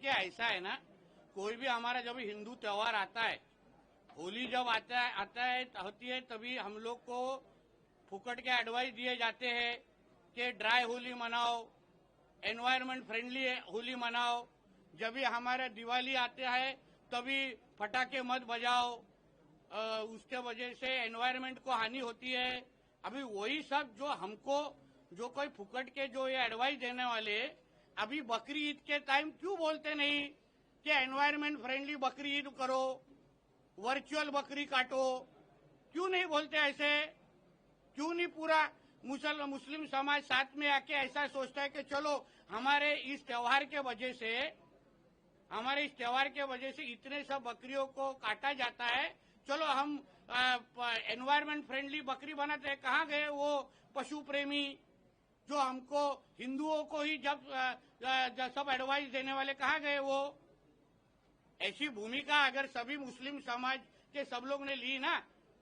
देखिए ऐसा है ना, कोई भी हमारा जब हिंदू त्योहार आता है, होली जब आता है होती है, तभी हम लोग को फुकट के एडवाइस दिए जाते हैं कि ड्राई होली मनाओ, एनवायरमेंट फ्रेंडली होली मनाओ। जब भी हमारा दिवाली आता है तभी पटाखे मत बजाओ, उसके वजह से एनवायरमेंट को हानि होती है। अभी वही सब जो हमको जो कोई फुकट के जो ये एडवाइस देने वाले, अभी बकरी ईद के टाइम क्यों बोलते नहीं कि एनवायरमेंट फ्रेंडली बकरी ईद करो, वर्चुअल बकरी काटो? क्यों नहीं बोलते ऐसे? क्यों नहीं पूरा मुस्लिम समाज साथ में आके ऐसा सोचता है कि चलो हमारे इस त्योहार के वजह से इतने सब बकरियों को काटा जाता है, चलो हम एनवायरमेंट फ्रेंडली बकरी बनाते हैं। कहाँ गए वो पशु प्रेमी जो हमको हिंदुओं को ही जब सब एडवाइस देने वाले? कहाँ गए वो? ऐसी भूमिका अगर सभी मुस्लिम समाज के सब लोग ने ली ना,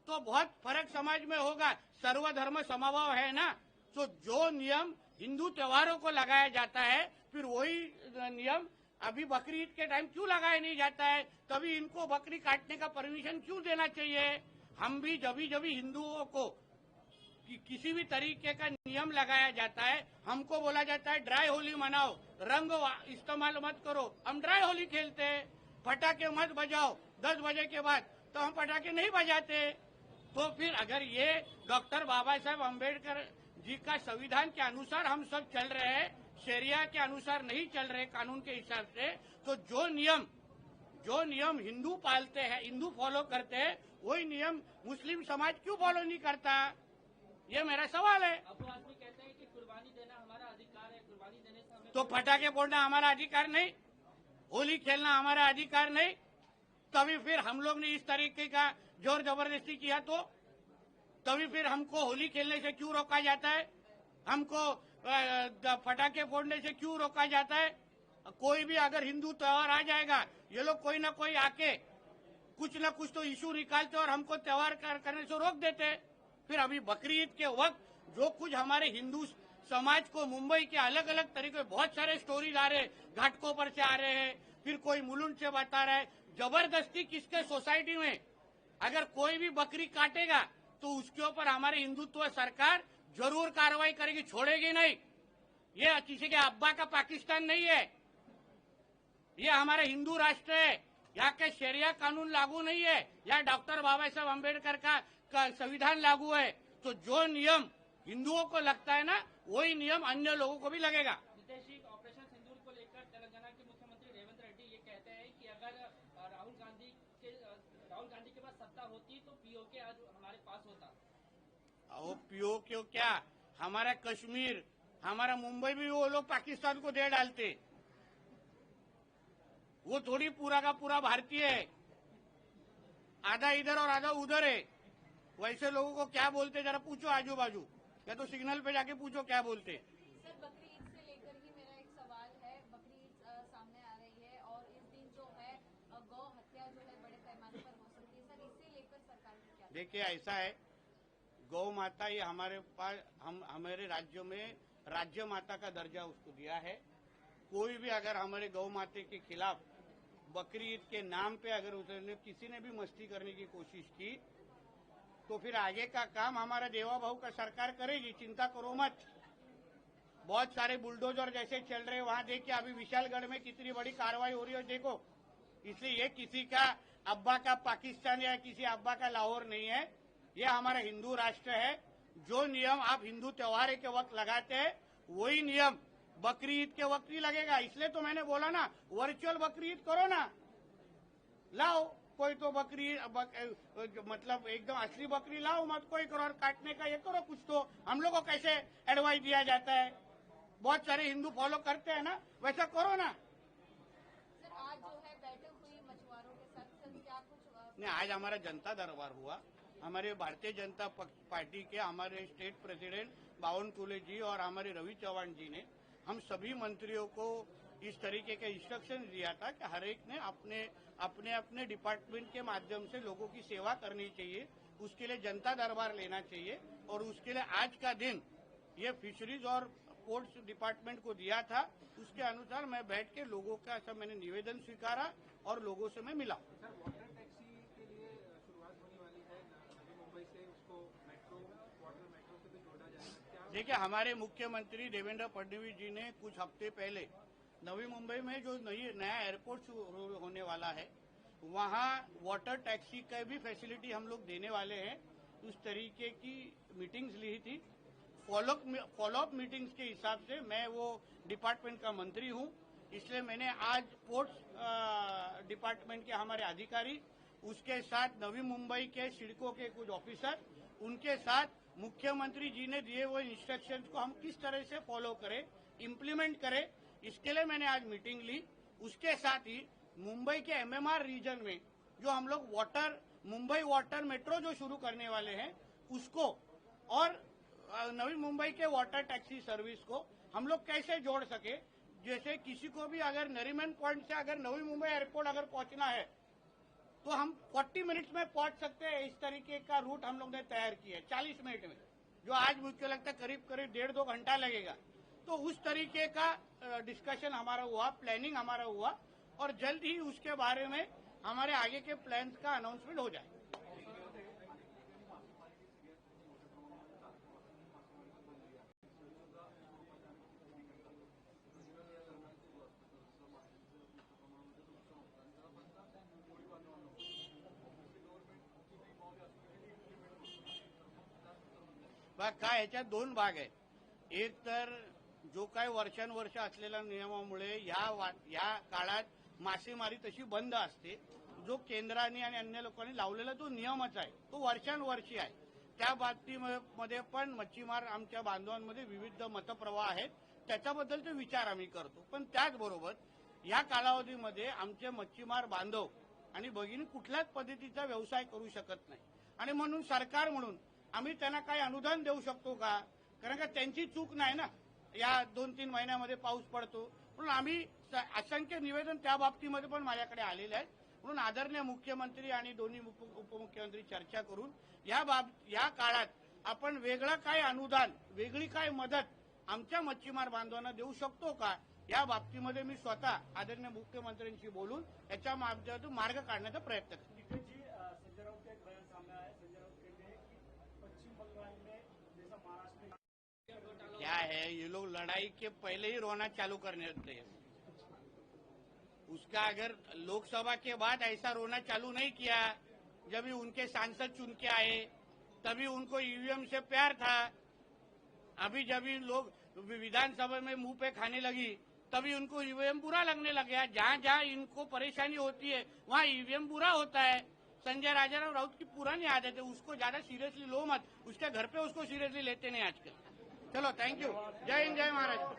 तो बहुत फर्क समाज में होगा। सर्वधर्म समभाव है ना, तो जो नियम हिंदू त्योहारों को लगाया जाता है, फिर वही नियम अभी बकरी ईद के टाइम क्यों लगाया नहीं जाता है? तभी इनको बकरी काटने का परमिशन क्यों देना चाहिए? हम भी जब हिंदुओं को किसी भी तरीके का नियम लगाया जाता है, हमको बोला जाता है ड्राई होली मनाओ, रंग इस्तेमाल मत करो, हम ड्राई होली खेलते हैं। पटाखे मत बजाओ 10 बजे के बाद, तो हम पटाखे नहीं बजाते। तो फिर अगर ये डॉक्टर बाबा साहेब अम्बेडकर जी का संविधान के अनुसार हम सब चल रहे हैं, शरिया के अनुसार नहीं चल रहे, कानून के हिसाब से, तो जो नियम हिंदू पालते हैं, हिंदू फॉलो करते हैं, वही नियम मुस्लिम समाज क्यों फॉलो नहीं करता? ये मेरा सवाल है। अब आदमी कहते हैं कि कुर्बानी देना हमारा अधिकार है, कुर्बानी देने से हमें तो पटाखे फोड़ना हमारा अधिकार नहीं? होली खेलना हमारा अधिकार नहीं? तभी फिर हम लोग ने इस तरीके का जोर जबरदस्ती किया, तो तभी फिर हमको होली खेलने से क्यों रोका जाता है? हमको पटाखे फोड़ने से क्यों रोका जाता है? कोई भी अगर हिंदू त्योहार आ जाएगा, ये लोग कोई ना कोई आके कुछ ना कुछ तो इशू निकालते और हमको त्योहार करने से रोक देते। फिर अभी बकरी ईद के वक्त जो कुछ हमारे हिंदू समाज को मुंबई के अलग अलग तरीके बहुत सारे स्टोरीज आ रहे, घाटकों पर से आ रहे हैं, फिर कोई मुलुंड से बता रहा है। जबरदस्ती किसके सोसाइटी में अगर कोई भी बकरी काटेगा तो उसके ऊपर हमारे हिंदुत्व सरकार जरूर कार्रवाई करेगी, छोड़ेगी नहीं। ये किसी के अब्बा का पाकिस्तान नहीं है, ये हमारा हिंदू राष्ट्र है। यहाँ के शरिया कानून लागू नहीं है, यहाँ डॉक्टर बाबा साहब अम्बेडकर का संविधान लागू है। तो जो नियम हिंदुओं को लगता है ना, वही नियम अन्य लोगों को भी लगेगा। नितेश जी, ऑपरेशन सिंदूर को लेकर तेलंगाना के मुख्यमंत्री रेवंत रेड्डी ये कहते हैं कि अगर राहुल गांधी के पास सत्ता होती तो पीओके आज हमारे पास होता। वो पीओके क्या, हमारा कश्मीर, हमारा मुंबई भी वो लोग पाकिस्तान को दे डालते। वो थोड़ी पूरा का पूरा भारतीय है, आधा इधर और आधा उधर है। वैसे लोगों को क्या बोलते जरा पूछो आजू बाजू, या तो सिग्नल पे जाके पूछो क्या बोलते। सर, बकरी ईद से लेकर ही मेरा एक सवाल है। बकरी ईद सामने आ रही है और इस दिन जो है गौ हत्या जो है बड़े पैमाने पर हो सकती है। सर, इसे लेकर सरकार ने क्या? देखिए ऐसा है, गौ माता ये हमारे पास हमारे राज्यों में राज्य माता का दर्जा उसको दिया है। कोई भी अगर हमारे गौ माता के खिलाफ बकरी ईद के नाम पे अगर उसने किसी ने भी मस्ती करने की कोशिश की, तो फिर आगे का काम हमारा देवा भाऊ का सरकार करेगी, चिंता करो मत। बहुत सारे बुलडोजर जैसे चल रहे वहां देखिए, अभी विशालगढ़ में कितनी बड़ी कार्रवाई हो रही है देखो। इसलिए ये किसी का अब्बा का पाकिस्तान या किसी अब्बा का लाहौर नहीं है, ये हमारा हिंदू राष्ट्र है। जो नियम आप हिंदू त्योहार के वक्त लगाते हैं, वही नियम बकरी ईद के वक्त ही लगेगा। इसलिए तो मैंने बोला ना, वर्चुअल बकरी ईद करो ना, लाओ कोई तो बकरी मतलब एकदम असली बकरी लाओ मत, कोई करो और काटने का ये करो कुछ। तो हम लोगों को कैसे एडवाइस दिया जाता है, बहुत सारे हिंदू फॉलो करते हैं ना, वैसा करो ना। सर, आज जो है बैठक हुई मछुआरों के साथ, सर क्या कुछ नहीं, आज हमारा जनता दरबार हुआ। हमारे भारतीय जनता पार्टी के हमारे स्टेट प्रेसिडेंट बावन कुले जी और हमारे रवि चौहान जी ने हम सभी मंत्रियों को इस तरीके के इंस्ट्रक्शन दिया था कि हर एक ने अपने अपने डिपार्टमेंट के माध्यम से लोगों की सेवा करनी चाहिए, उसके लिए जनता दरबार लेना चाहिए। और उसके लिए आज का दिन ये फिशरीज और पोर्ट्स डिपार्टमेंट को दिया था, उसके अनुसार मैं बैठ के लोगों का सब मैंने निवेदन स्वीकारा और लोगों से मैं मिला। सर, वाटर टैक्सी के लिए शुरुआत होने वाली है नवी मुंबई से, उसको मेट्रो वाटर मेट्रो से भी जोड़ा जाएगा क्या? देखिए, हमारे मुख्यमंत्री देवेंद्र फडणवीस जी ने कुछ हफ्ते पहले नवी मुंबई में जो नया एयरपोर्ट होने वाला है, वहाँ वाटर टैक्सी का भी फैसिलिटी हम लोग देने वाले हैं। उस तरीके की मीटिंग्स ली थी। फॉलोअप मीटिंग्स के हिसाब से मैं वो डिपार्टमेंट का मंत्री हूँ, इसलिए मैंने आज पोर्ट्स डिपार्टमेंट के हमारे अधिकारी, उसके साथ नवी मुंबई के सिडको के कुछ ऑफिसर, उनके साथ मुख्यमंत्री जी ने दिए हुए इंस्ट्रक्शंस को हम किस तरह से फॉलो करें, इम्प्लीमेंट करें, इसके लिए मैंने आज मीटिंग ली। उसके साथ ही मुंबई के एमएमआर रीजन में जो हम लोग मुंबई वाटर मेट्रो जो शुरू करने वाले हैं उसको, और नवी मुंबई के वाटर टैक्सी सर्विस को हम लोग कैसे जोड़ सके। जैसे किसी को भी अगर नरीमन पॉइंट से अगर नवी मुंबई एयरपोर्ट अगर पहुंचना है तो हम 40 मिनट्स में पहुंच सकते हैं। इस तरीके का रूट हम लोग ने तैयार किया है 40 मिनट में, जो आज मुझे लगता है करीब 1.5-2 घंटा लगेगा। तो उस तरीके का डिस्कशन हमारा हुआ, प्लानिंग हमारा हुआ, और जल्द ही उसके बारे में हमारे आगे के प्लान्स का अनाउंसमेंट हो जाए। काय ह्याच्यात 2 भाग आहे। एक तर जो काय वर्षानुवर्ष असलेल्या नियमामुळे या काळात मासेमारी तशी बंद असते, जो केंद्राने आणि अन्य लोकांनी लावलेला जो नियमच आहे तो वर्षानुवर्षी आहे। त्या बाबतीमध्ये पण मच्छीमार आमच्या बांधवांमध्ये विविध मतप्रवाह आहेत, त्याच्याबद्दलचे विचार आम्ही करतो। पण त्याचबरोबर या कालावधीमध्ये आमचे मच्छीमार बांधव आणि भगिनी कुठल्याच पद्धतीचा व्यवसाय करू शकत नाही, आणि म्हणून सरकार म्हणून आम्ही त्यांना काही अनुदान देऊ शकतो का? कारण का त्यांची चूक नाही ना, या 2-3 महिन्यामध्ये पाऊस पडतो, म्हणून आम्ही असंख्य निवेदन त्या बाबतीमध्ये पण माझ्याकडे आलेले आहेत। म्हणून आदरणीय मुख्यमंत्री आणि दोन्ही उपमुख्यमंत्री चर्चा करून या काळात आपण वेगळं काय अनुदान, वेगळी काय मदत आमच्या मच्छीमार बांधवांना देऊ शकतो का, या बाबतीमध्ये मी स्वतः आदरणीय मुख्यमंत्र्यांशी बोलून याच्या माध्यमातून मार्ग काढण्याचा प्रयत्न करेन। क्या है, ये लोग लड़ाई के पहले ही रोना चालू करने देते हैं। उसका अगर लोकसभा के बाद ऐसा रोना चालू नहीं किया, जब उनके सांसद चुन के आए तभी उनको ईवीएम से प्यार था। अभी जब लोग विधानसभा में मुंह पे खाने लगी तभी उनको ईवीएम बुरा लगने लग गया। जहां जहां इनको परेशानी होती है वहां ईवीएम बुरा होता है। संजय राजाराम राउत की पुरानी आदत है, उसको ज्यादा सीरियसली लो मत, उसके घर पे उसको सीरियसली लेते नहीं आजकल। चलो, थैंक यू। जय हिंद, जय महाराष्ट्र।